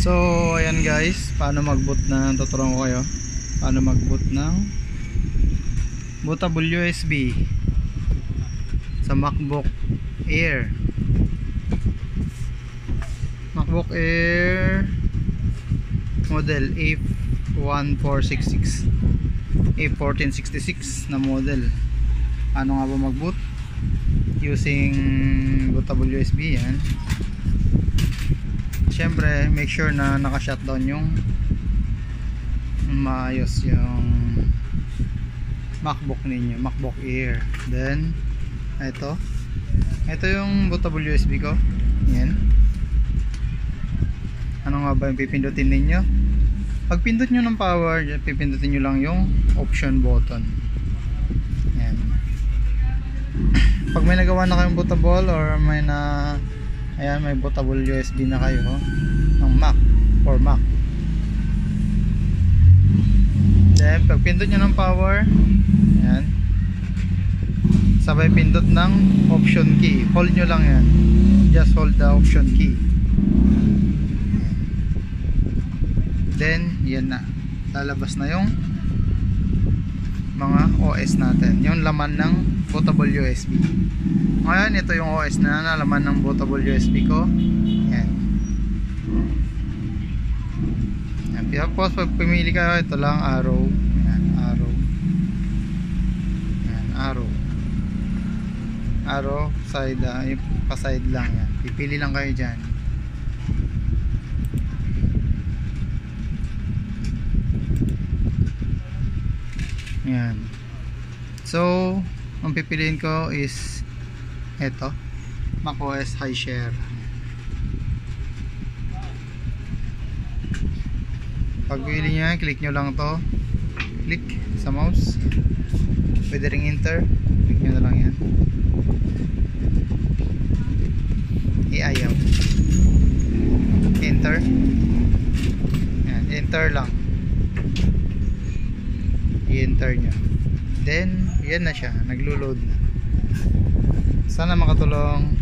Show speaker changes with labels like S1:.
S1: So ayan guys, paano mag-boot ng tuturuan ko kayo paano mag-boot ng bootable USB sa MacBook Air. MacBook Air model A1466 A1466 na model. Ano nga ba mag-boot using bootable USB? Yan, syempre make sure na naka-shutdown yung maayos yung MacBook ninyo, MacBook Air. Then ito yung bootable USB ko. Yan. Ano nga ba yung pipindutin ninyo? Pag pindot nyo ng power, pipindutin nyo lang yung option button. Yan. Pag may nagawa na kayong bootable or may may bootable USB na kayo ng Mac or Mac, then pag pindot nyo ng power, yan, sabay pindot ng option key. Hold nyo lang yan, just hold the option key. Then yan na, lalabas na yung mga OS natin, yung laman ng bootable USB. Ngayon ito yung OS na laman ng bootable USB ko. Yan. Yan. Tapos pag pumili kayo, ito lang arrow. Yan, arrow. Yan, arrow. Arrow side, yung pa-side lang yan. Pipili lang kayo dyan. Yan. So ang pipiliin ko is ito, macOS High Share. Pag pili nyo yan, click nyo lang to, click sa mouse, pwede ring enter, click nyo na lang yan, iayaw, enter, yan, enter lang, i-enter nyo, then yan na siya, naglo-load na. Sana makatulong.